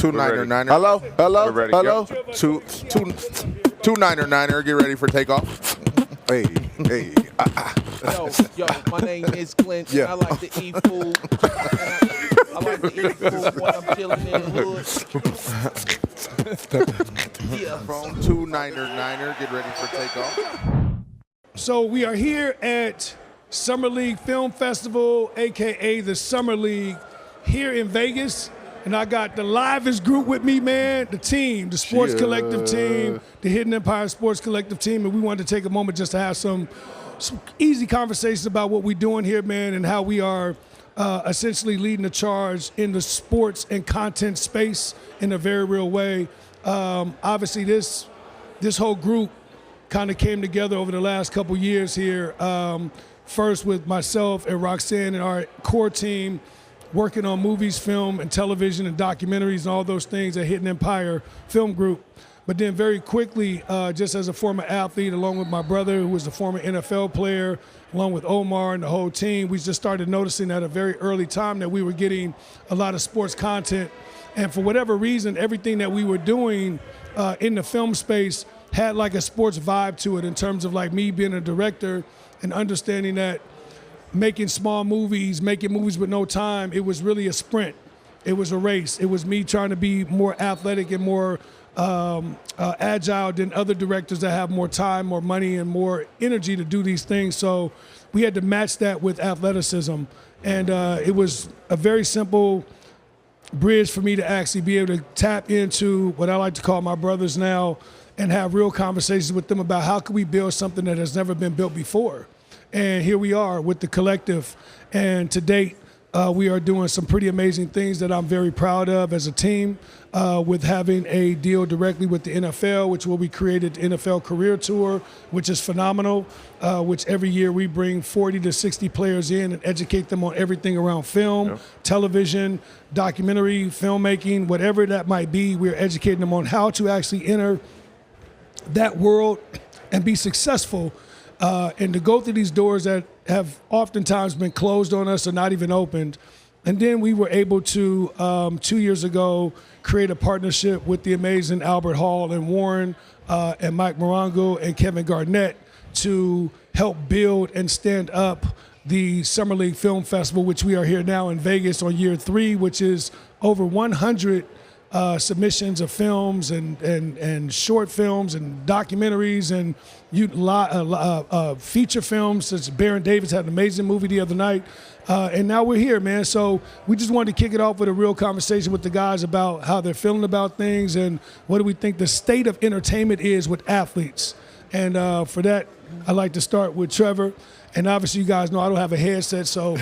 Two niner niner. Hello. Hello. Two niner niner. Get ready for takeoff. Hey. Yo, my name is Clint. Yeah. I like to eat food. I like to eat food when I'm chilling in the hood. Yeah. From two niner niner. Get ready for takeoff. So we are here at Summer League Film Festival, AKA the Summer League, here in Vegas. And I got the livest group with me, man, the team, the Sports Collective team, the Hidden Empire Sports Collective team. And we wanted to take a moment just to have some easy conversations about what we're doing here, man, and how we are essentially leading the charge in the sports and content space in a very real way. Obviously, this whole group kind of came together over the last couple years here, first with myself and Roxanne and our core team, working on movies, film, and television, and documentaries, and all those things at Hidden Empire Film Group. But then very quickly, just as a former athlete, along with my brother, who was a former NFL player, along with Omar and the whole team, we just started noticing at a very early time that we were getting a lot of sports content. And for whatever reason, everything that we were doing in the film space had like a sports vibe to it, in terms of like me being a director and understanding that making small movies, making movies with no time, it was really a sprint. It was a race. It was me trying to be more athletic and more agile than other directors that have more time, more money, and more energy to do these things. So we had to match that with athleticism. And it was a very simple bridge for me to actually be able to tap into what I like to call my brothers now and have real conversations with them about how can we build something that has never been built before. And here we are with the collective. And to date, we are doing some pretty amazing things that I'm very proud of as a team, with having a deal directly with the NFL, which will be created the NFL Career Tour, which is phenomenal, which every year we bring 40 to 60 players in and educate them on everything around film, television, documentary, filmmaking, whatever that might be. We're educating them on how to actually enter that world and be successful. And to go through these doors that have oftentimes been closed on us or not even opened. And then we were able to, 2 years ago, create a partnership with the amazing Albert Hall and Warren and Mike Morongo and Kevin Garnett to help build and stand up the Summer League Film Festival, which we are here now in Vegas on year 3, which is over 100 submissions of films and short films and documentaries and feature films. Such as Baron Davis had an amazing movie the other night. And now we're here, man. So we just wanted to kick it off with a real conversation with the guys about how they're feeling about things and what do we think the state of entertainment is with athletes. And for that, I'd like to start with Trevor. And obviously you guys know I don't have a headset, so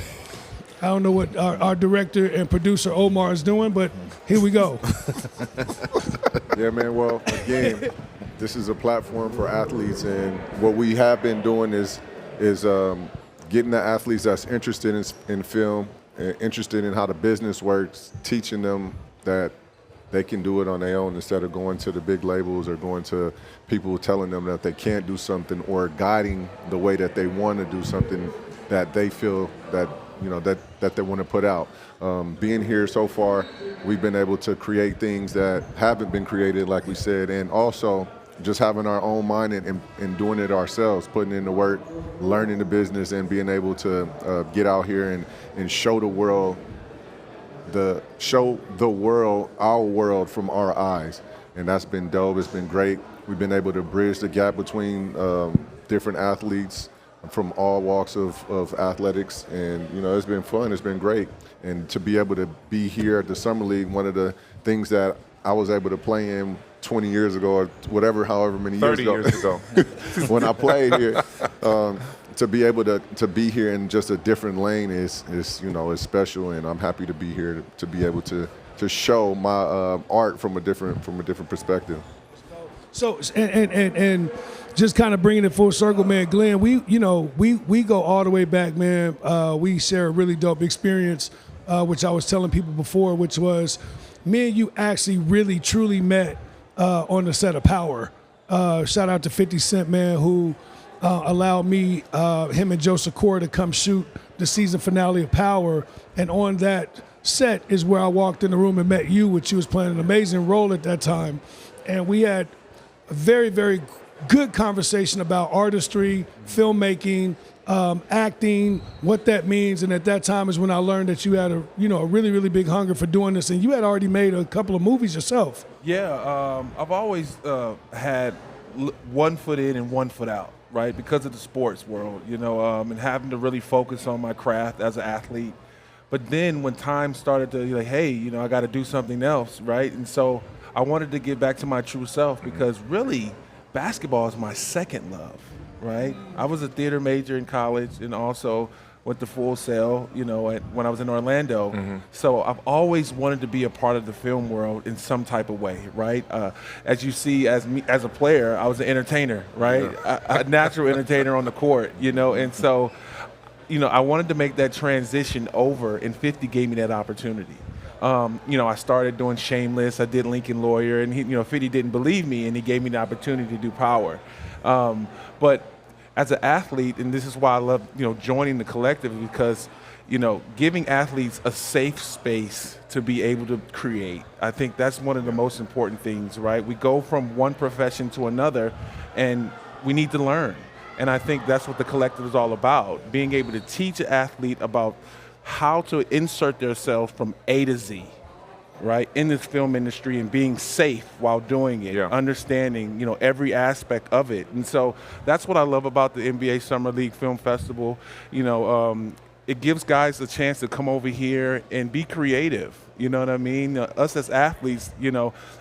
I don't know what our director and producer Omar is doing, but here we go. Yeah, man. Well, again, this is a platform for athletes, and what we have been doing is getting the athletes that's interested in film, interested in how the business works, teaching them that they can do it on their own instead of going to the big labels or going to people telling them that they can't do something or guiding the way that they want to do something that they feel that that they want to put out. Being here so far, we've been able to create things that haven't been created, like we said, and also just having our own mind and doing it ourselves, putting in the work, learning the business, and being able to get out here and show the world our world from our eyes. And that's been dope. It's been great. We've been able to bridge the gap between different athletes from all walks of athletics, and it's been fun. It's been great, and to be able to be here at the Summer League, one of the things that I was able to play in 20 years ago or whatever, however many years ago, when I played here, to be able to be here in just a different lane is special, and I'm happy to be here to be able to show my art from a different perspective. So and just kind of bringing it full circle, man, Glenn, we go all the way back, man. We share a really dope experience, which I was telling people before, which was me and you actually really truly met on the set of Power. Shout out to 50 Cent, man, who allowed me, him and Joe Sikora to come shoot the season finale of Power. And on that set is where I walked in the room and met you, which you was playing an amazing role at that time. And we had a very, very good conversation about artistry, filmmaking, acting, what that means. And at that time is when I learned that you had a really, really big hunger for doing this. And you had already made a couple of movies yourself. Yeah, I've always had one foot in and one foot out, right? Because of the sports world, and having to really focus on my craft as an athlete. But then when time started to like, hey, I got to do something else, right? And so I wanted to get back to my true self because really basketball is my second love, right? I was a theater major in college and also went to Full Sail, when I was in Orlando. So I've always wanted to be a part of the film world in some type of way, right? As you see, as a player, I was an entertainer, right? A natural entertainer on the court, and so, I wanted to make that transition over, and 50 gave me that opportunity. I started doing Shameless. I did Lincoln Lawyer, and 50 didn't believe me, and he gave me the opportunity to do Power. But as an athlete, and this is why I love, joining the collective, because, giving athletes a safe space to be able to create. I think that's one of the most important things, right? We go from one profession to another, and we need to learn. And I think that's what the collective is all about, being able to teach an athlete about how to insert themselves from A to Z, right, in this film industry and being safe while doing it, understanding, every aspect of it. And so that's what I love about the NBA Summer League Film Festival. It gives guys a chance to come over here and be creative. You know what I mean? Us as athletes,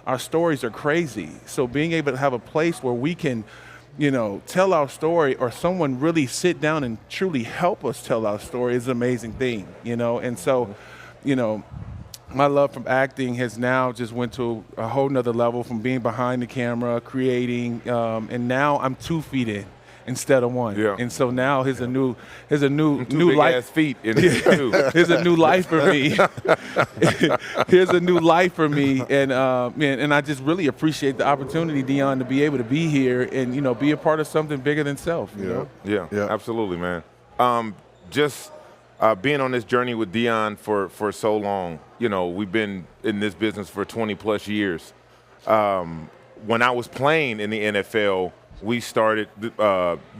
our stories are crazy. So being able to have a place where we can tell our story, or someone really sit down and truly help us tell our story is an amazing thing, And so, my love from acting has now just went to a whole nother level, from being behind the camera, creating, and now I'm 2 feet in instead of one. Yeah. And so now here's a new life. Feet in too. Here's a new life for me. Here's a new life for me, and I just really appreciate the opportunity, Dion, to be able to be here and be a part of something bigger than self. Yeah, absolutely, man. Just being on this journey with Dion for so long. We've been in this business for 20 plus years. When I was playing in the NFL, we started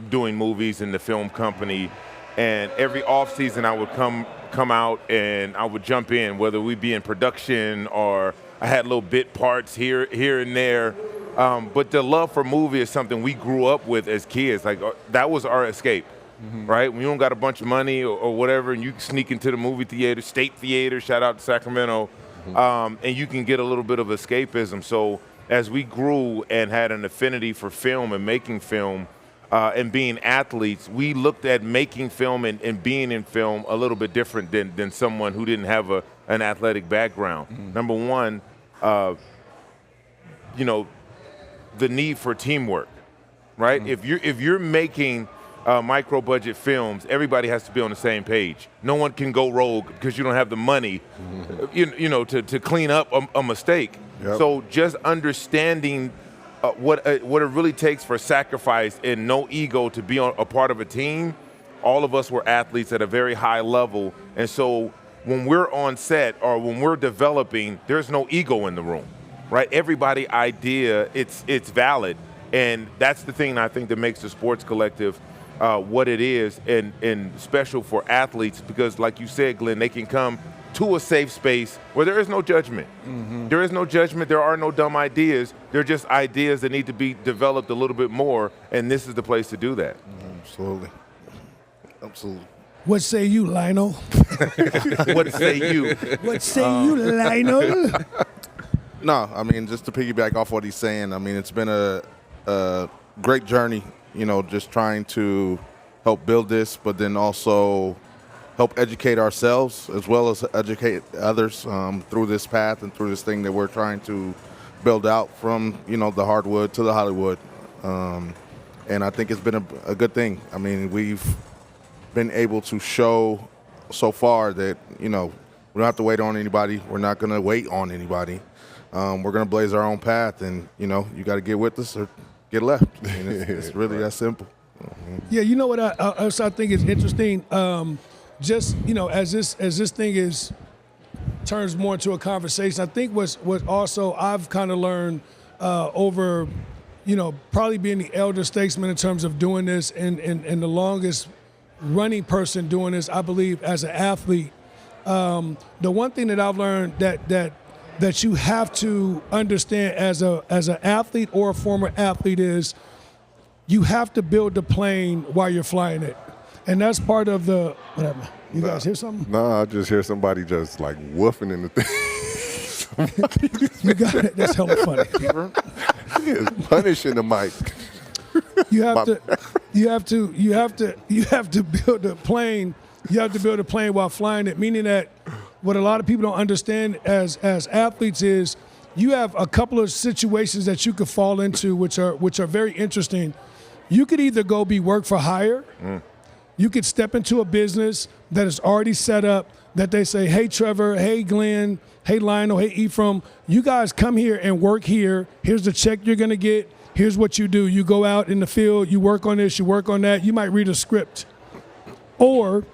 doing movies in the film company, and every off season I would come out and I would jump in, whether we be in production or I had little bit parts here and there. But the love for movie is something we grew up with as kids. Like that was our escape, right? When you don't got a bunch of money or whatever, and you sneak into the movie theater, State Theater, shout out to Sacramento, and you can get a little bit of escapism. So as we grew and had an affinity for film and making film and being athletes, we looked at making film and being in film a little bit different than someone who didn't have an athletic background. Number one, the need for teamwork, right? If you're making micro budget films, everybody has to be on the same page. No one can go rogue because you don't have the money, to clean up a mistake. Yep. So just understanding what it really takes for sacrifice and no ego to be a part of a team. All of us were athletes at a very high level, and so when we're on set or when we're developing, there's no ego in the room, right? Everybody's idea, it's valid, and that's the thing I think that makes the sports collective what it is and special for athletes, because like you said, Glenn, they can come to a safe space where there is no judgment. There is no judgment. There are no dumb ideas. They're just ideas that need to be developed a little bit more, and this is the place to do that. Absolutely. What say you, Lionel? What say you? What say you, Lionel? No, I mean, just to piggyback off what he's saying, I mean, it's been a great journey, just trying to help build this, but then also help educate ourselves as well as educate others through this path and through this thing that we're trying to build out from, the hardwood to the Hollywood. And I think it's been a good thing. I mean, we've been able to show so far that, we don't have to wait on anybody. We're not going to wait on anybody. We're going to blaze our own path, and, you got to get with us or get left. I mean, it's really that simple. Yeah, you know what I think is interesting? Just, as this thing is turns more into a conversation. I think what also I've kind of learned over, probably being the elder statesman in terms of doing this and the longest running person doing this, I believe, as an athlete. The one thing that I've learned that you have to understand as an athlete or a former athlete is you have to build the plane while you're flying it. And that's part of the whatever. You guys hear something? No, I just hear somebody just like woofing in the thing. You got it. That's hella funny. He is punishing the mic. You have to build a plane. You have to build a plane while flying it, meaning that what a lot of people don't understand as athletes is you have a couple of situations that you could fall into which are very interesting. You could either go be work for hire. You could step into a business that is already set up, that they say, hey, Trevor, hey, Glenn, hey, Lionel, hey, Ephraim, you guys come here and work here. Here's the check you're going to get. Here's what you do. You go out in the field, you work on this, you work on that. You might read a script. Or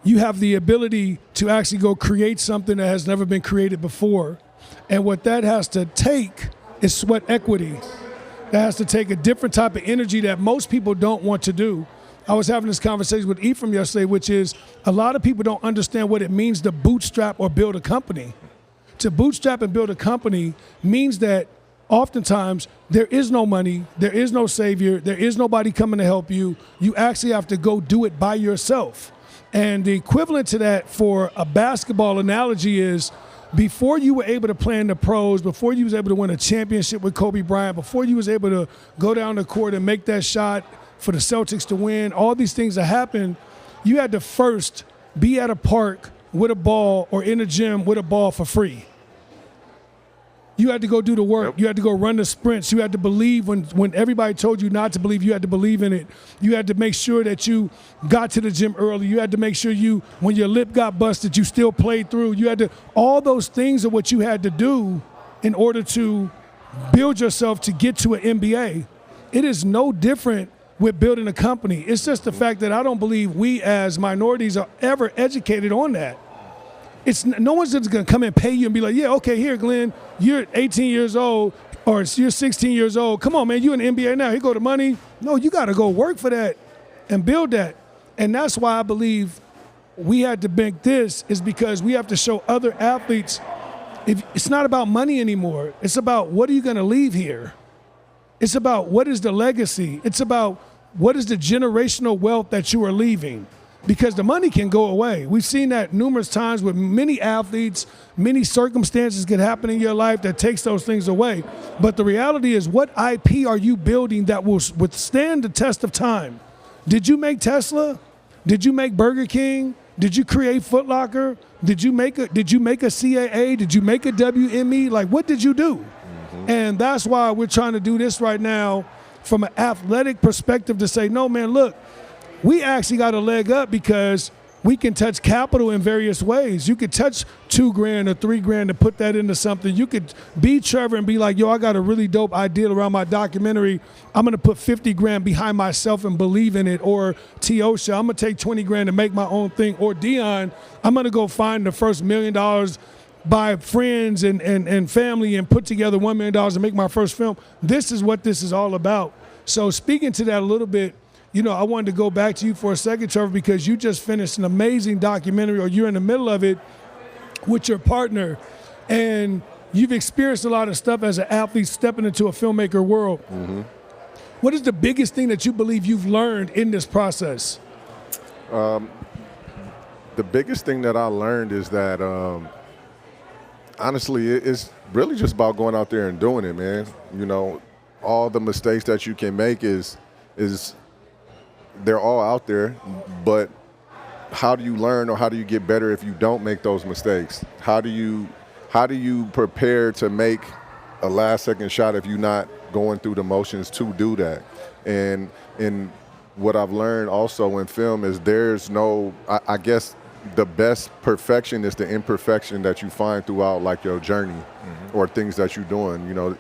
you have the ability to actually go create something that has never been created before. And what that has to take is sweat equity. That has to take a different type of energy that most people don't want to do. I was having this conversation with Ephraim yesterday, which is a lot of people don't understand what it means to bootstrap or build a company. To bootstrap and build a company means that oftentimes there is no money, there is no savior, there is nobody coming to help you. You actually have to go do it by yourself. And the equivalent to that for a basketball analogy is before you were able to play in the pros, before you was able to win a championship with Kobe Bryant, before you was able to go down the court and make that shot for the Celtics to win, all these things that happened, you had to first be at a park with a ball or in a gym with a ball for free. You had to go do the work. Yep. You had to go run the sprints. You had to believe when everybody told you not to believe, you had to believe in it. You had to make sure that you got to the gym early. You had to make sure when your lip got busted, you still played through. You had to, all those things are what you had to do in order to build yourself to get to an NBA. It is no different with building a company. It's just the fact that I don't believe we as minorities are ever educated on that. No one's just going to come and pay you and be like, yeah, okay, here, Glenn, you're 18 years old or you're 16 years old. Come on, man, you're in the NBA now. Here go the money. No, you got to go work for that and build that. And that's why I believe we had to make this is because we have to show other athletes it's not about money anymore. It's about what are you going to leave here? It's about what is the legacy. It's about what is the generational wealth that you are leaving. Because the money can go away. We've seen that numerous times with many athletes, many circumstances can happen in your life that takes those things away. But the reality is, what IP are you building that will withstand the test of time? Did you make Tesla? Did you make Burger King? Did you create Foot Locker? Did you make a CAA? Did you make a WME? Like, what did you do? Mm-hmm. And that's why we're trying to do this right now from an athletic perspective to say, no, man, look, we actually got a leg up because we can touch capital in various ways. You could touch $2,000 or $3,000 to put that into something. You could be Trevor and be like, yo, I got a really dope idea around my documentary. I'm going to put $50,000 behind myself and believe in it. Or Teosha, I'm going to take $20,000 to make my own thing. Or Dion, I'm going to go find the first $1 million by friends and family and put together $1 million to make my first film. This is what this is all about. So speaking to that a little bit, you know, I wanted to go back to you for a second, Trevor, because you just finished an amazing documentary, or you're in the middle of it with your partner, and you've experienced a lot of stuff as an athlete stepping into a filmmaker world. Mm-hmm. What is the biggest thing that you believe you've learned in this process? The biggest thing that I learned is that, honestly, it's really just about going out there and doing it, man. You know, all the mistakes that you can make is they're all out there, but how do you learn or how do you get better if you don't make those mistakes? How do you prepare to make a last-second shot if you're not going through the motions to do that? And what I've learned also in film is there's no, I guess the best perfection is the imperfection that you find throughout like your journey, mm-hmm. or things that you're doing. You know,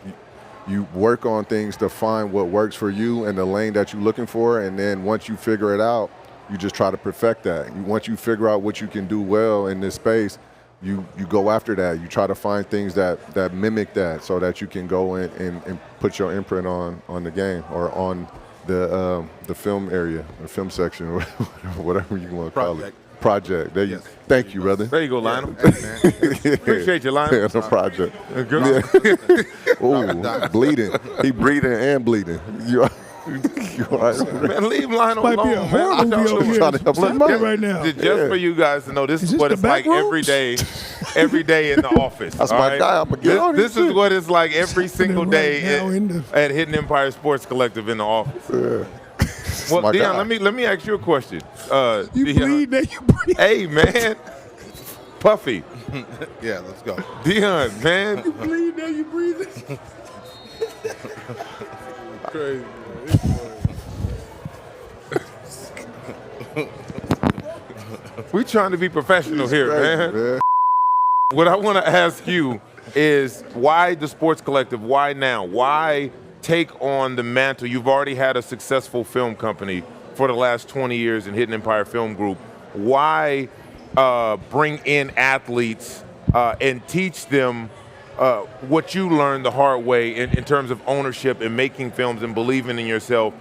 you work on things to find what works for you and the lane that you're looking for, and then once you figure it out, you just try to perfect that. Once you figure out what you can do well in this space, you go after that. You try to find things that mimic that, so that you can go in and put your imprint on the game or on the film area, the film section, or whatever you want to call it. Project. There you. Thank you, brother. There you go, Lionel. Appreciate you, Lionel. Yeah, the project. Ooh, bleeding. He breathing and bleeding. You all right? Man, leave Lionel Might alone, be a horror man. movie over here. trying to help Stop him that out. right now. Just for you guys to know, this is this what the it's like back every rooms? day in the office. That's all my right? guy. I'ma get on This this is what it's like every single right day now in the- at Hidden Empire Sports Collective in the office. Well, my Dion, guy. let me ask you a question. You Dion. bleed, now you breathe. Hey, man. Puffy. Yeah, let's go. Dion, man. You bleed, now you breathing. Crazy. We trying to be professional here, man. What I want to ask you is why the Sports Collective? Why now? Why take on the mantle? You've already had a successful film company for the last 20 years in Hidden Empire Film Group. Why bring in athletes and teach them what you learned the hard way in terms of ownership and making films and believing in yourself?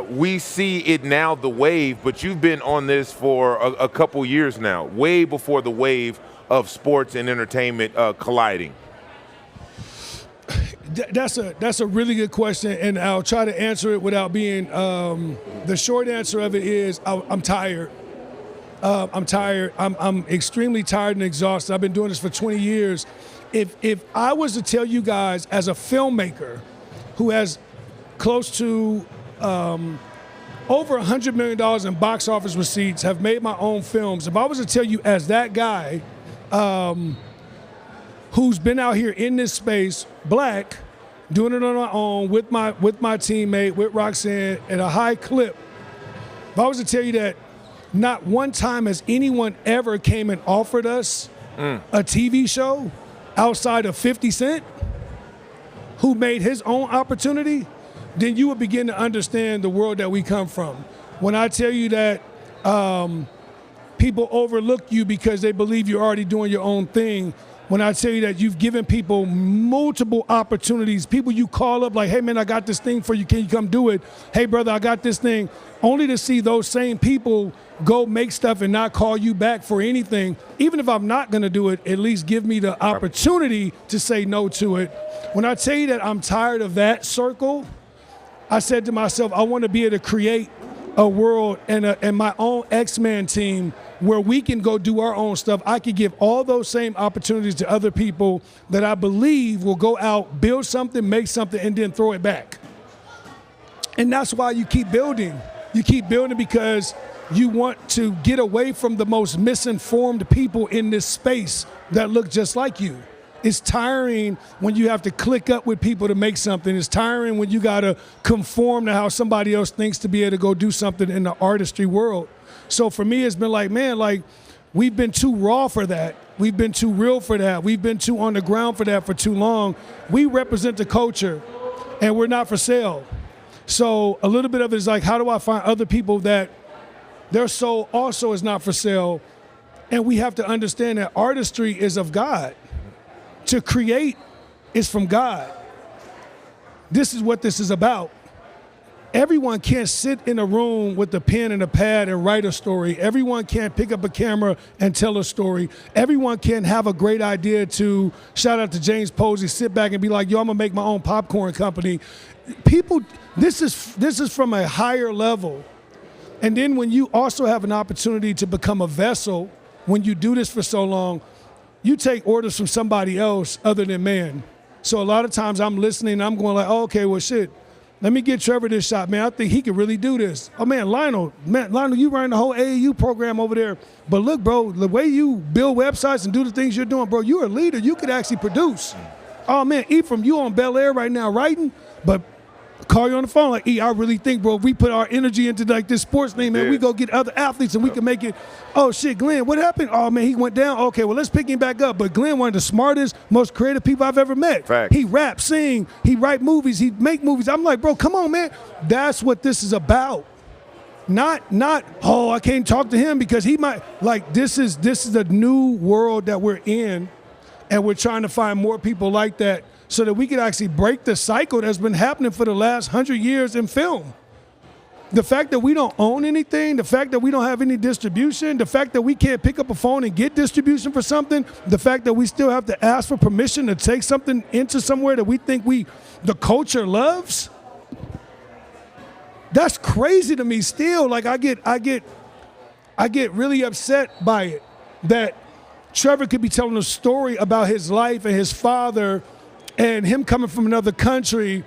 We see it now, the wave, but you've been on this for a couple years now, way before the wave of sports and entertainment colliding. That's a really good question, and I'll try to answer it without being. The short answer of it is I'm tired. I'm tired. I'm extremely tired and exhausted. I've been doing this for 20 years. If I was to tell you guys, as a filmmaker who has close to over $100 million in box office receipts, have made my own films, if I was to tell you as that guy who's been out here in this space, black, doing it on my own with my teammate, with Roxanne, at a high clip, if I was to tell you that not one time has anyone ever came and offered us a TV show outside of 50 Cent, who made his own opportunity, then you would begin to understand the world that we come from. When I tell you that people overlook you because they believe you're already doing your own thing, when I tell you that you've given people multiple opportunities, people you call up like, hey man, I got this thing for you, can you come do it? Hey brother, I got this thing, only to see those same people go make stuff and not call you back for anything. Even if I'm not gonna do it, at least give me the opportunity to say no to it. When I tell you that I'm tired of that circle, I said to myself, I want to be able to create a world and my own X-Men team where we can go do our own stuff. I could give all those same opportunities to other people that I believe will go out, build something, make something, and then throw it back. And that's why you keep building. You keep building because you want to get away from the most misinformed people in this space that look just like you. It's tiring when you have to click up with people to make something. It's tiring when you got to conform to how somebody else thinks to be able to go do something in the artistry world. So for me, it's been like, man, like we've been too raw for that. We've been too real for that. We've been too on the ground for that for too long. We represent the culture, and we're not for sale. So a little bit of it is like, how do I find other people that their soul also is not for sale? And we have to understand that artistry is of God. To create is from God. This is what this is about. Everyone can't sit in a room with a pen and a pad and write a story. Everyone can't pick up a camera and tell a story. Everyone can't have a great idea to, shout out to James Posey, sit back and be like, yo, I'm gonna make my own popcorn company. People, this is from a higher level. And then when you also have an opportunity to become a vessel, when you do this for so long, you take orders from somebody else other than man. So a lot of times I'm listening and I'm going like, oh, okay, well, shit, let me get Trevor this shot, man. I think he could really do this. Oh, man, Lionel, you running the whole AAU program over there. But look, bro, the way you build websites and do the things you're doing, bro, you're a leader. You could actually produce. Oh, man, Ephraim, you on Bel Air right now writing, but call you on the phone like, I really think, bro, if we put our energy into like this sports thing, man, we go get other athletes and we can make it. Oh shit, Glenn, what happened? Oh man, he went down. Okay, well let's pick him back up. But Glenn, one of the smartest, most creative people I've ever met. Fact. He rap, sing, he write movies, he make movies. I'm like, bro, come on, man. That's what this is about. Not, oh, I can't talk to him because he might, like, this is a new world that we're in, and we're trying to find more people like that so that we can actually break the cycle that's been happening for the last 100 years in film. The fact that we don't own anything, the fact that we don't have any distribution, the fact that we can't pick up a phone and get distribution for something, the fact that we still have to ask for permission to take something into somewhere that we think the culture loves. That's crazy to me still. Like I get really upset by it that Trevor could be telling a story about his life and his father and him coming from another country,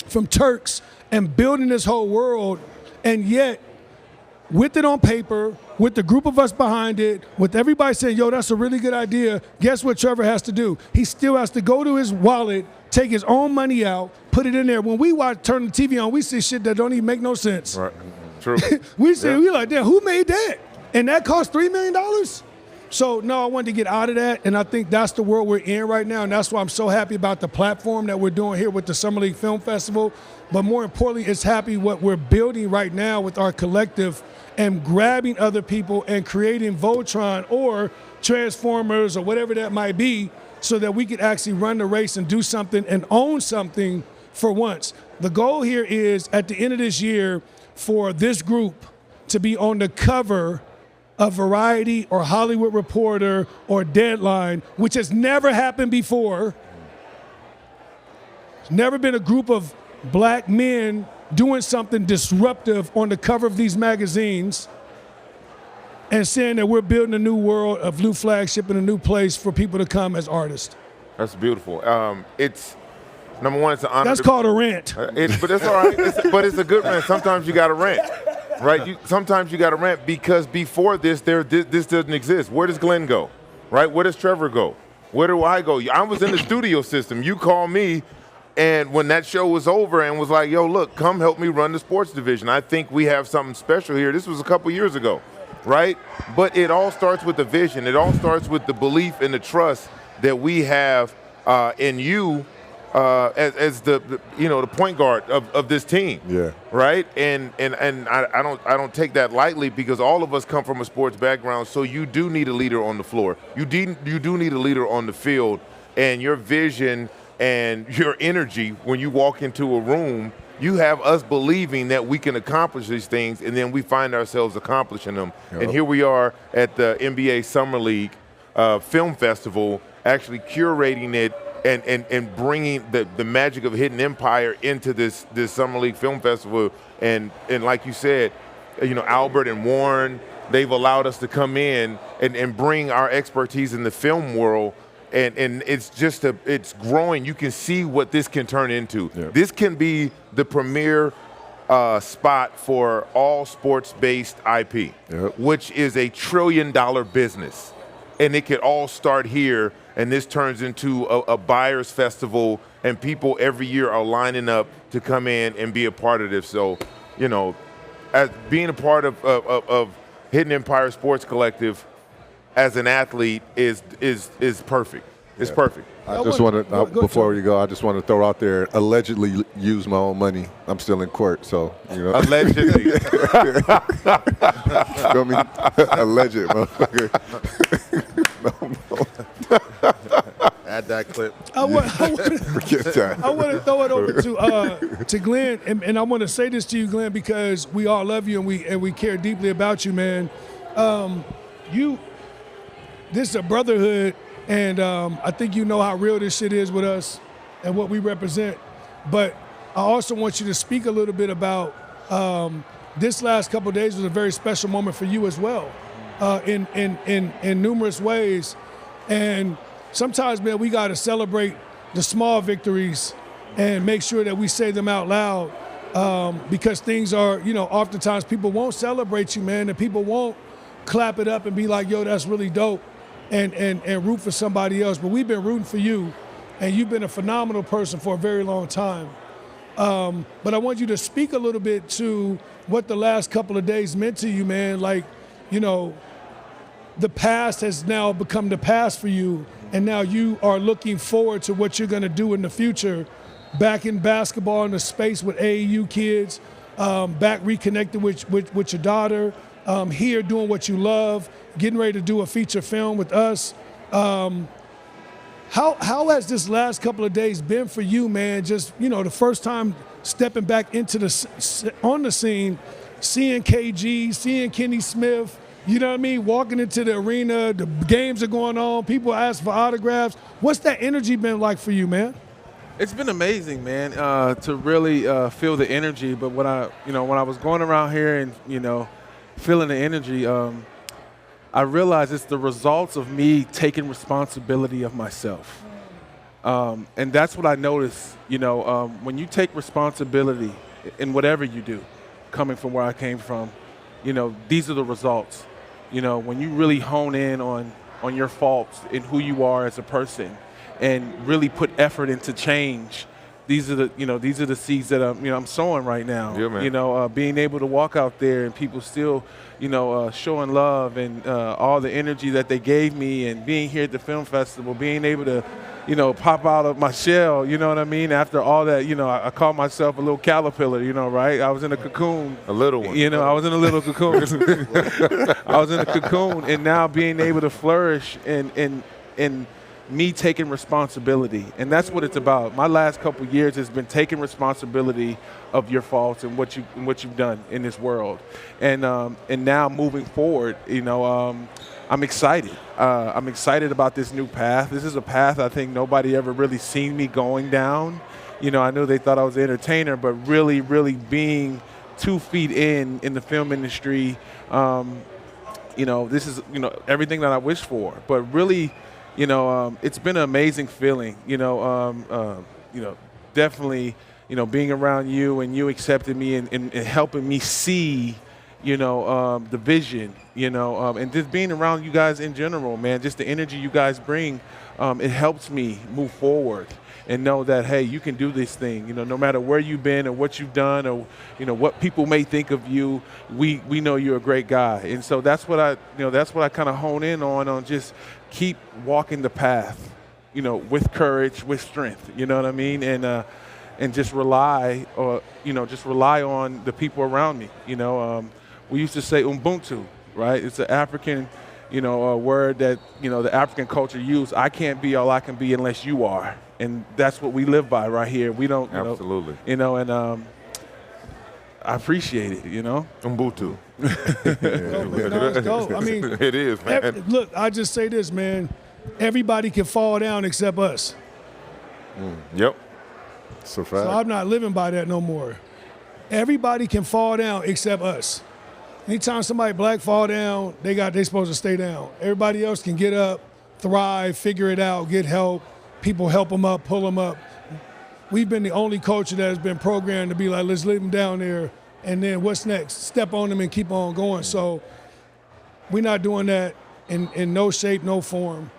from Turks, and building this whole world, and yet with it on paper, with the group of us behind it, with everybody saying, yo, that's a really good idea, guess what Trevor has to do? He still has to go to his wallet, take his own money out, put it in there. When we turn the TV on, we see shit that don't even make no sense. Right. True. We like, damn, who made that? And that cost $3 million? So, no, I wanted to get out of that, and I think that's the world we're in right now, and that's why I'm so happy about the platform that we're doing here with the Summer League Film Festival. But more importantly, it's happy what we're building right now with our collective and grabbing other people and creating Voltron or Transformers or whatever that might be so that we can actually run the race and do something and own something for once. The goal here is, at the end of this year, for this group to be on the cover of Variety or Hollywood Reporter or Deadline, which has never happened before. There's never been a group of black men doing something disruptive on the cover of these magazines and saying that we're building a new world, a new flagship, and a new place for people to come as artists. That's beautiful. It's number one. It's an honor. That's called a rant. But that's all right. But it's a good rant. Sometimes you got to rant, right? Sometimes you got to rant because before this, this doesn't exist. Where does Glenn go, right? Where does Trevor go? Where do I go? I was in the studio system. You call me. And when that show was over and was like, yo, look, come help me run the sports division. I think we have something special here. This was a couple years ago, right? But it all starts with the vision. It all starts with the belief and the trust that we have in you as the point guard of this team. Yeah. Right? And I don't take that lightly because all of us come from a sports background. So you do need a leader on the floor. You do need a leader on the field, and your vision and your energy when you walk into a room, you have us believing that we can accomplish these things, and then we find ourselves accomplishing them. Yep. And here we are at the NBA Summer League Film Festival, actually curating it and bringing the magic of Hidden Empire into this Summer League Film Festival. And like you said, Albert and Warren, they've allowed us to come in and bring our expertise in the film world. And it's it's growing. You can see what this can turn into. Yeah. This can be the premier spot for all sports-based IP, yep, which is $1 trillion business. And it could all start here, and this turns into a buyer's festival, and people every year are lining up to come in and be a part of this. So, as being a part of Hidden Empire Sports Collective, as an athlete is perfect. It's perfect. I just want to, before you go, I just want to throw out there, allegedly use my own money. I'm still in court, so, Allegedly. Feel me? Alleged, motherfucker. No. Add that clip. I want to throw it over to Glenn, and I want to say this to you, Glenn, because we all love you and we care deeply about you, man. This is a brotherhood, and I think you know how real this shit is with us and what we represent. But I also want you to speak a little bit about this last couple of days was a very special moment for you as well, in numerous ways. And sometimes, man, we got to celebrate the small victories and make sure that we say them out loud, because things are, oftentimes people won't celebrate you, man, and people won't clap it up and be like, yo, that's really dope, and root for somebody else. But we've been rooting for you, and you've been a phenomenal person for a very long time. But I want you to speak a little bit to what the last couple of days meant to you, man. Like, the past has now become the past for you, and now you are looking forward to what you're going to do in the future, back in basketball in the space with AAU kids, back reconnected with your daughter, here doing what you love, getting ready to do a feature film with us. How has this last couple of days been for you, man? Just, the first time stepping back into on the scene, seeing KG, seeing Kenny Smith, you know what I mean? Walking into the arena, the games are going on, people ask for autographs. What's that energy been like for you, man? It's been amazing, man, to really feel the energy. But when I was going around here and, feeling the energy, I realized it's the results of me taking responsibility of myself. And that's what I noticed, when you take responsibility in whatever you do, coming from where I came from, these are the results. When you really hone in on your faults and who you are as a person and really put effort into change, these are the seeds that I'm sowing right now. Yeah, man. Being able to walk out there and people still, showing love and all the energy that they gave me, and being here at the film festival, being able to, pop out of my shell, you know what I mean? After all that, I call myself a little caterpillar, right? I was in a cocoon. A little one. I was in a little cocoon. I was in a cocoon, and now being able to flourish in me taking responsibility. And that's what it's about. My last couple of years has been taking responsibility of your faults and what you've done in this world. And now moving forward, I'm excited. I'm excited about this new path. This is a path I think nobody ever really seen me going down. I know they thought I was an entertainer, but really, really being 2 feet in the film industry, this is, everything that I wish for. But really, it's been an amazing feeling, definitely, being around you and you accepting me and helping me see, the vision, and just being around you guys in general, man, just the energy you guys bring, it helps me move forward and know that, hey, you can do this thing, no matter where you've been or what you've done or, what people may think of you, we know you're a great guy. And so that's what I kind of hone in on just keep walking the path, with courage, with strength, you know what I mean? And just rely on the people around me. We used to say Ubuntu, right? It's an African, a word that, the African culture use. I can't be all I can be unless you are. And that's what we live by right here. We don't, Absolutely. and I appreciate it, Ubuntu. It's dope. I mean, it is, man. Look, I just say this, man. Everybody can fall down except us. Yep. It's a fact. So I'm not living by that no more. Everybody can fall down except us. Anytime somebody black fall down, they supposed to stay down. Everybody else can get up, thrive, figure it out, get help. People help them up, pull them up. We've been the only culture that has been programmed to be like, let's leave them down there, and then what's next? Step on them and keep on going. So we're not doing that in no shape, no form.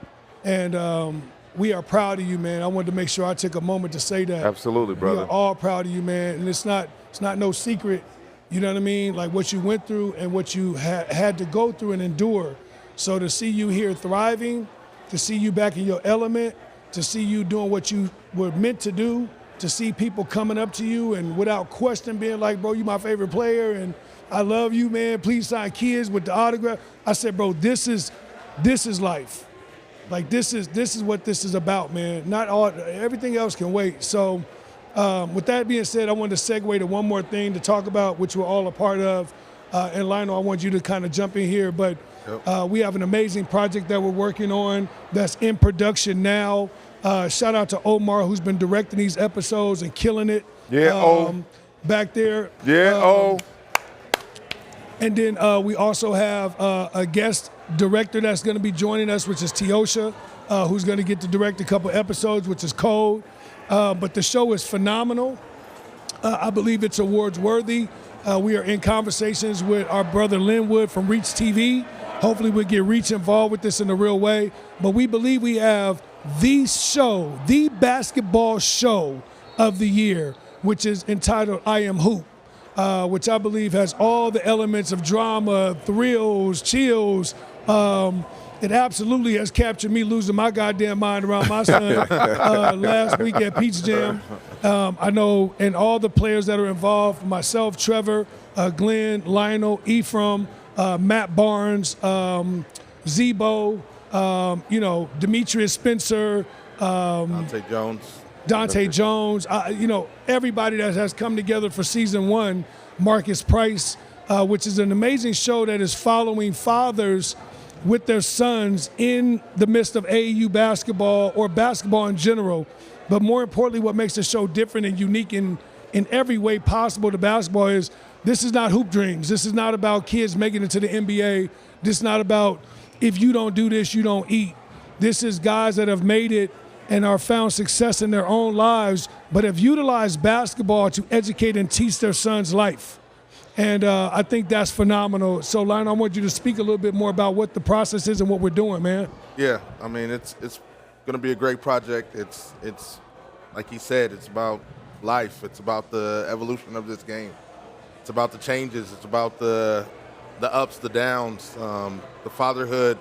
And we are proud of you, man. I wanted to make sure I took a moment to say that. Absolutely, brother. We are all proud of you, man. And it's not no secret, you know what I mean? Like what you went through and what you had to go through and endure. So to see you here thriving, to see you back in your element, to see you doing what you were meant to do, to see people coming up to you and without question being like, bro, you my favorite player and I love you, man. Please sign kids with the autograph. I said, bro, this is life. Like this is what this is about, man. Not all, everything else can wait. So with that being said, I wanted to segue to one more thing to talk about, which we're all a part of. And Lionel, I want you to kind of jump in here, but we have an amazing project that we're working on that's in production now. Shout out to Omar, who's been directing these episodes and killing it. Yeah, back there. Yeah, And then we also have a guest director that's going to be joining us, which is Teosha, who's going to get to direct a couple episodes, which is Code. But the show is phenomenal. I believe it's awards worthy. We are in conversations with our brother Linwood from Reach TV. Hopefully we'll get Reach involved with this in a real way. But we believe we have the basketball show of the year, which is entitled I Am Hoop, which I believe has all the elements of drama, thrills, chills, it absolutely has captured me losing my goddamn mind around my son last week at Peach Jam. I know, and all the players that are involved, myself, Trevor, Glenn, Lionel, Ephraim, Matt Barnes, Zebo, Demetrius Spencer, Dante Jones, everybody that has come together for season 1, Marcus Price, which is an amazing show that is following fathers with their sons in the midst of AAU basketball or basketball in general. But more importantly, what makes the show different and unique in every way possible to basketball is this is not hoop dreams. This is not about kids making it to the NBA. This is not about if you don't do this, you don't eat. This is guys that have made it and are found success in their own lives, but have utilized basketball to educate and teach their sons life. And I think that's phenomenal. So, Lionel, I want you to speak a little bit more about what the process is and what we're doing, man. Yeah, I mean, it's going to be a great project. It's like he said, it's about life. It's about the evolution of this game. It's about the changes. It's about the ups, the downs, the fatherhood,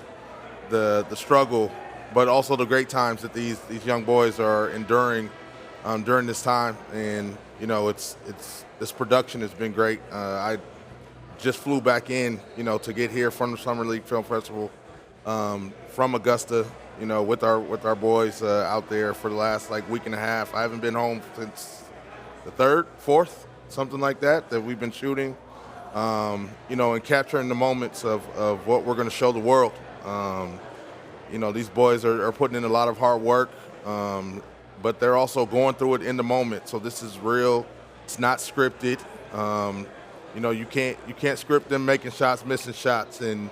the struggle, but also the great times that these young boys are enduring during this time. And this production has been great. I just flew back in, to get here from the Summer League Film Festival from Augusta, with our boys out there for the last week and a half. I haven't been home since the 3rd, 4th, something like that we've been shooting, and capturing the moments of what we're going to show the world. These boys are putting in a lot of hard work, but they're also going through it in the moment. So this is real. It's not scripted. You can't script them making shots, missing shots, and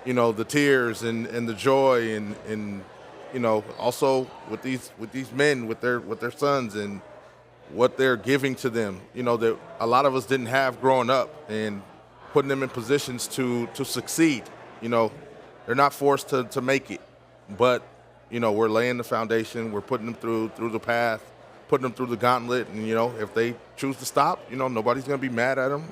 the tears and the joy and also with these men with their sons and what they're giving to them. That a lot of us didn't have growing up, and putting them in positions to succeed. They're not forced to make it, but we're laying the foundation. We're putting them through the path, putting them through the gauntlet, and if they choose to stop, nobody's gonna be mad at them.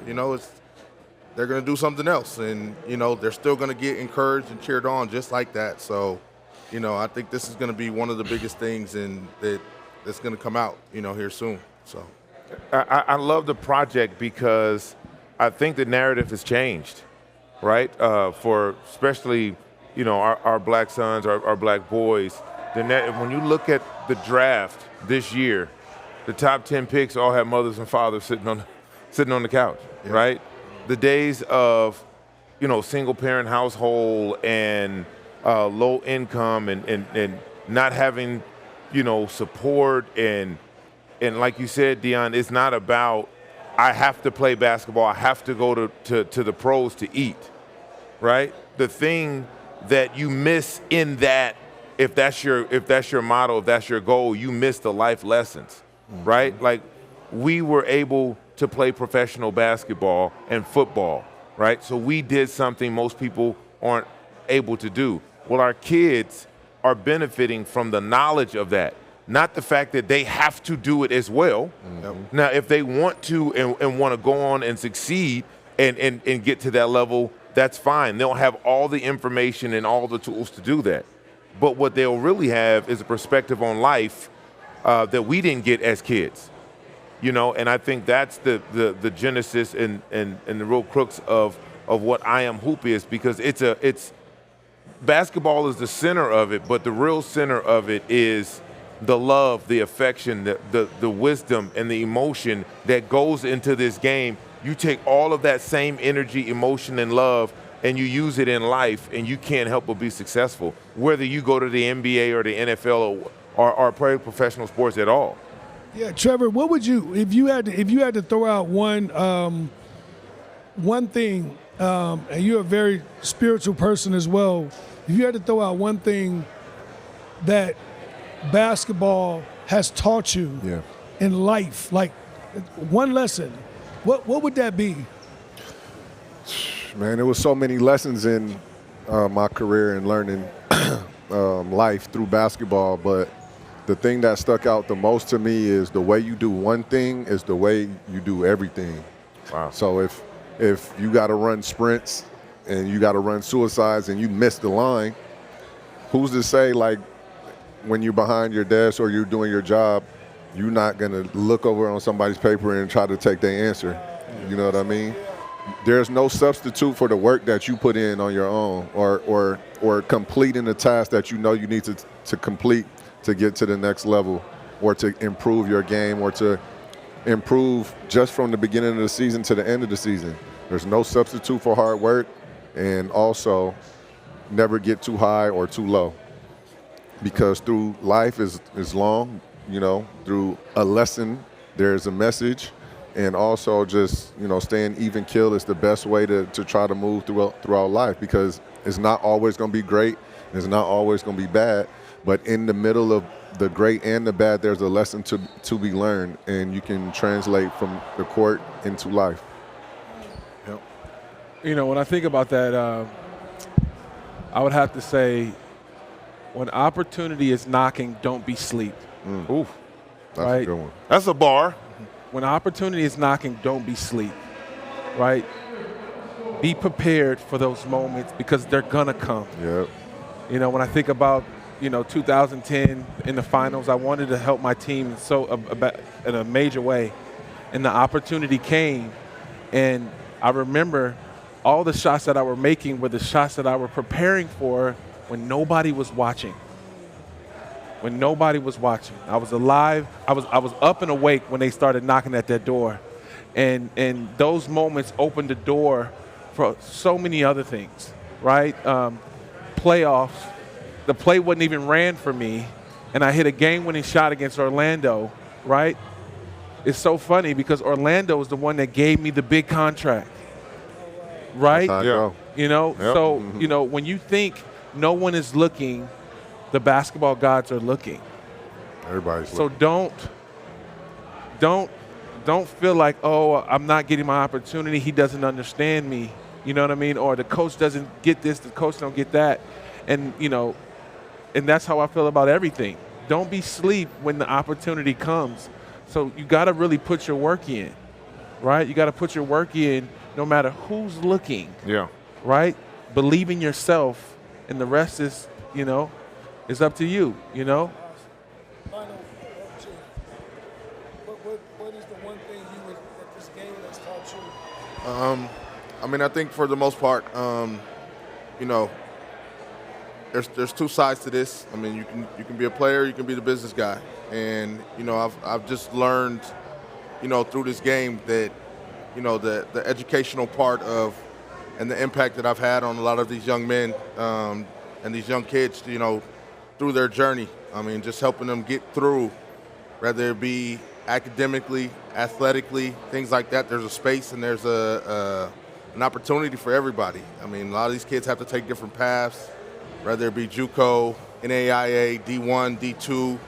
They're gonna do something else, and they're still gonna get encouraged and cheered on just like that. So, I think this is gonna be one of the biggest things that's gonna come out, here soon. So, I love the project because I think the narrative has changed, right? For especially our black sons, our black boys. When you look at the draft this year, the top 10 picks all have mothers and fathers sitting on the couch, yeah. Right? The days of, single parent household and low income and not having, support and like you said, Dion, it's not about I have to play basketball, I have to go to the pros to eat, right? The thing that you miss in that, if that's your motto, if that's your goal, you miss the life lessons, right? Like we were able to play professional basketball and football, right? So we did something most people aren't able to do. Well, our kids are benefiting from the knowledge of that, not the fact that they have to do it as well. Mm-hmm. Now, if they want to and want to go on and succeed and get to that level, that's fine. They'll have all the information and all the tools to do that. But what they'll really have is a perspective on life that we didn't get as kids, and I think that's the genesis and the real crux of what I Am Hoop is, because it's basketball is the center of it, but the real center of it is the love, the affection, the wisdom, and the emotion that goes into this game. You take all of that same energy, emotion, and love, and you use it in life, and you can't help but be successful, whether you go to the NBA or the NFL or play professional sports at all. Yeah, Trevor, what would you, if you had to throw out one thing, and you're a very spiritual person as well, if you had to throw out one thing that basketball has taught you in life, like one lesson, what would that be? Man, there was so many lessons in my career and learning life through basketball, but the thing that stuck out the most to me is the way you do one thing is the way you do everything. Wow. So if you got to run sprints and you got to run suicides and you miss the line, who's to say, like, when you're behind your desk or you're doing your job, you're not going to look over on somebody's paper and try to take their answer. You know what I mean? There's no substitute for the work that you put in on your own, or completing the task that you know you need to complete to get to the next level, or to improve your game, or to improve just from the beginning of the season to the end of the season. There's no substitute for hard work, and also never get too high or too low, because through life is long, you know, through a lesson there's a message, and also just, you know, staying even keel is the best way to try to move throughout life, because it's not always going to be great, it's not always going to be bad, but in the middle of the great and the bad, there's a lesson to be learned, and you can translate from the court into life. Yep. You know, when I think about that, I would have to say, when opportunity is knocking, don't be asleep. Ooh, That's Right. a good one. that's a bar. When opportunity is knocking, don't be asleep, right? Be prepared for those moments, because they're gonna come. Yep. You know, when I think about, you know, 2010 in the finals, I wanted to help my team in a major way, and the opportunity came, and I remember all the shots that I were making were the shots that I were preparing for when nobody was watching. When nobody was watching, I was alive. I was up and awake when they started knocking at that door, and those moments opened the door for so many other things, right? Playoffs. The play wasn't even ran for me, and I hit a game-winning shot against Orlando, right? It's so funny because Orlando is the one that gave me the big contract, right? That's how it go. You know, Yep. so, you know, when you think no one is looking, the basketball gods are looking. Everybody's So looking. don't feel like, oh, I'm not getting my opportunity, he doesn't understand me, you know what I mean? Or the coach doesn't get this, the coach don't get that. And, you know, and that's how I feel about everything. Don't be asleep when the opportunity comes. So you got to really put your work in, right? You got to put your work in no matter who's looking, Yeah. right? Believe in yourself, and the rest is, you know, is up to you, you know? Final, what is the one thing that this game has taught you? I mean, I think for the most part, you know, there's two sides to this. I mean, you can be a player, you can be the business guy, and you know, I've just learned, you know, through this game that, you know, the educational part of, and the impact that I've had on a lot of these young men and these young kids, you know, through their journey. I mean, just helping them get through, whether it be academically, athletically, things like that. There's a space and there's an opportunity for everybody. I mean, a lot of these kids have to take different paths, whether it be JUCO, NAIA, D1, D2.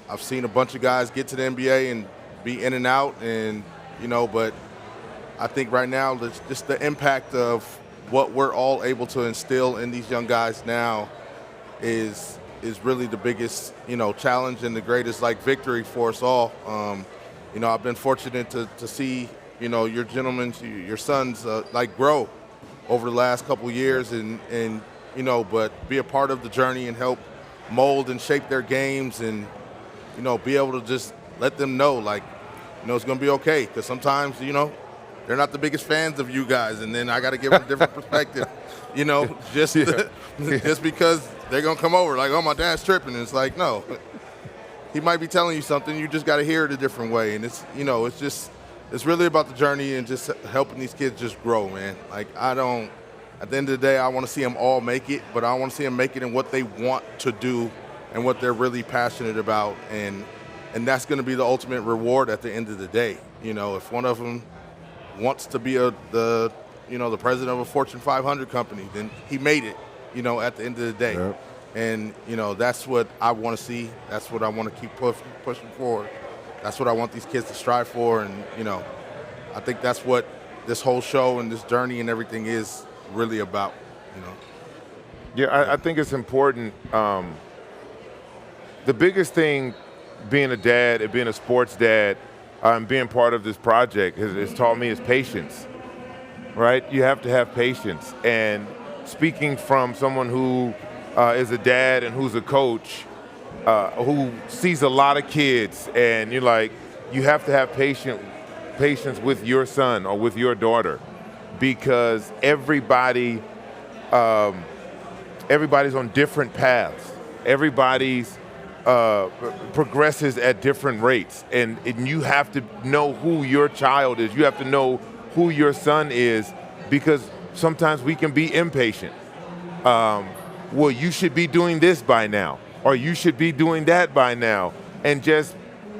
I've seen a bunch of guys get to the NBA and be in and out, and you know, but I think right now, just the impact of what we're all able to instill in these young guys now is really the biggest, you know, challenge and the greatest, like, victory for us all. You know, I've been fortunate to see, you know, your gentlemen, your sons, like, grow over the last couple of years, and you know, but be a part of the journey and help mold and shape their games, and you know, be able to just let them know, like, you know, it's going to be okay, because sometimes, you know, they're not the biggest fans of you guys, and then I got to give them a different perspective, you know, just because they're going to come over like, oh, my dad's tripping. And it's like, no, he might be telling you something. You just got to hear it a different way. And it's, you know, it's really about the journey and just helping these kids just grow, man. Like, at the end of the day, I want to see them all make it, but I want to see them make it in what they want to do and what they're really passionate about. And that's going to be the ultimate reward at the end of the day. You know, if one of them wants to be the president of a Fortune 500 company, then he made it, you know, at the end of the day. Yep. And, you know, that's what I want to see. That's what I want to keep pushing forward. That's what I want these kids to strive for. And, you know, I think that's what this whole show and this journey and everything is really about, you know. Yeah, I think it's important. The biggest thing being a dad and being a sports dad and being part of this project has taught me is patience, right? You have to have patience. And speaking from someone who is a dad and who's a coach who sees a lot of kids, and you're like, you have to have patience with your son or with your daughter, because everybody's on different paths. Everybody's progresses at different rates, and you have to know who your child is. You have to know who your son is, because sometimes we can be impatient. Well, you should be doing this by now, or you should be doing that by now, and just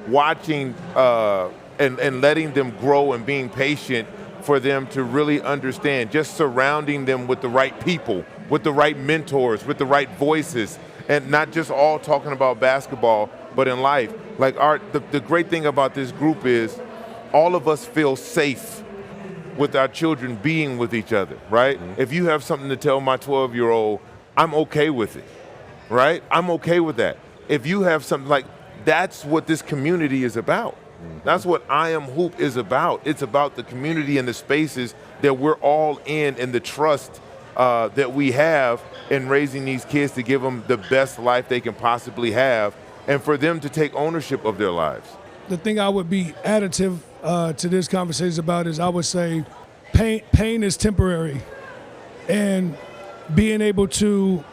watching and letting them grow and being patient for them to really understand, just surrounding them with the right people, with the right mentors, with the right voices, and not just all talking about basketball, but in life. Like the great thing about this group is all of us feel safe with our children being with each other, right? Mm-hmm. If you have something to tell my 12-year-old, I'm okay with it, right? I'm okay with that. If you have something like, that's what this community is about. Mm-hmm. That's what I Am Hoop is about. It's about the community and the spaces that we're all in, and the trust that we have in raising these kids to give them the best life they can possibly have, and for them to take ownership of their lives. The thing I would be additive to this conversation about is, I would say pain is temporary, and being able to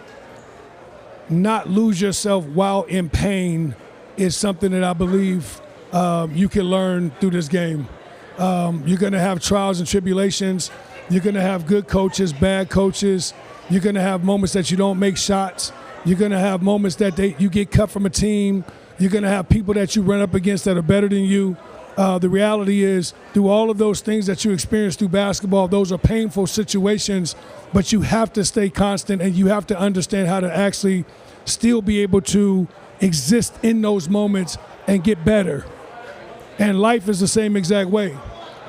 not lose yourself while in pain is something that I believe you can learn through this game. You're going to have trials and tribulations. You're going to have good coaches, bad coaches. You're going to have moments that you don't make shots. You're going to have moments that you get cut from a team. You're going to have people that you run up against that are better than you. The reality is, through all of those things that you experience through basketball, those are painful situations, but you have to stay constant, and you have to understand how to actually still be able to exist in those moments and get better. And life is the same exact way.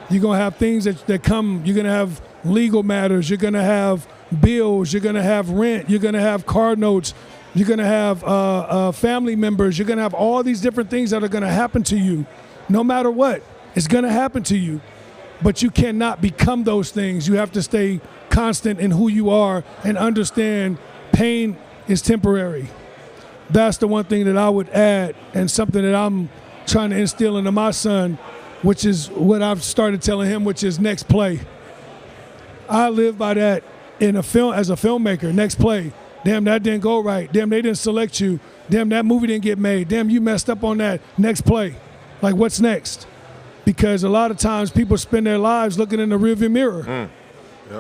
You're going to have things that come. You're going to have legal matters. You're going to have bills. You're going to have rent. You're going to have car notes. You're going to have family members. You're going to have all these different things that are going to happen to you. No matter what, it's going to happen to you. But you cannot become those things. You have to stay constant in who you are and understand pain is temporary. That's the one thing that I would add, and something that I'm trying to instill into my son, which is what I've started telling him, which is next play. I live by that in a film, as a filmmaker. Next play. Damn, that didn't go right. Damn, they didn't select you. Damn, that movie didn't get made. Damn, you messed up on that. Next play. Like, what's next? Because a lot of times people spend their lives looking in the rearview mirror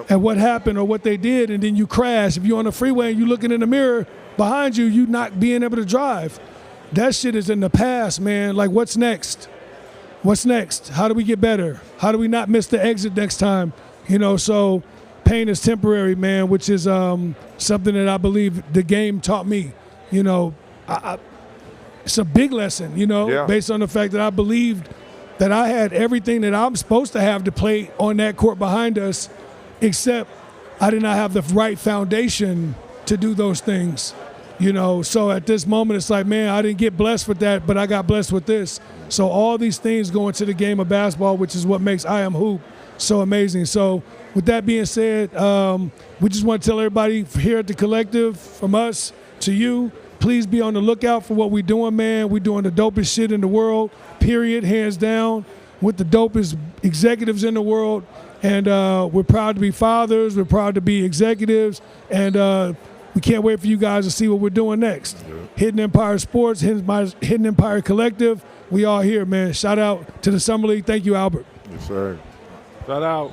at what happened or what they did, and then you crash. If you're on the freeway and you're looking in the mirror behind you, you not being able to drive. That shit is in the past, man. Like, what's next? What's next? How do we get better? How do we not miss the exit next time? You know, so pain is temporary, man, which is something that I believe the game taught me. You know, it's a big lesson, you know, based on the fact that I believed that I had everything that I'm supposed to have to play on that court behind us, except I did not have the right foundation to do those things, you know. So at this moment, it's like, man, I didn't get blessed with that, but I got blessed with this. So all these things go into the game of basketball, which is what makes I Am Hoop so amazing. So with that being said, we just want to tell everybody here at the Collective, from us to you, please be on the lookout for what we're doing, man. We're doing the dopest shit in the world, period, hands down, with the dopest executives in the world. And we're proud to be fathers. We're proud to be executives. And we can't wait for you guys to see what we're doing next. Hidden Empire Sports, Hidden Empire Collective. We all here, man. Shout out to the Summer League. Thank you, Albert. Yes, sir. Shout out.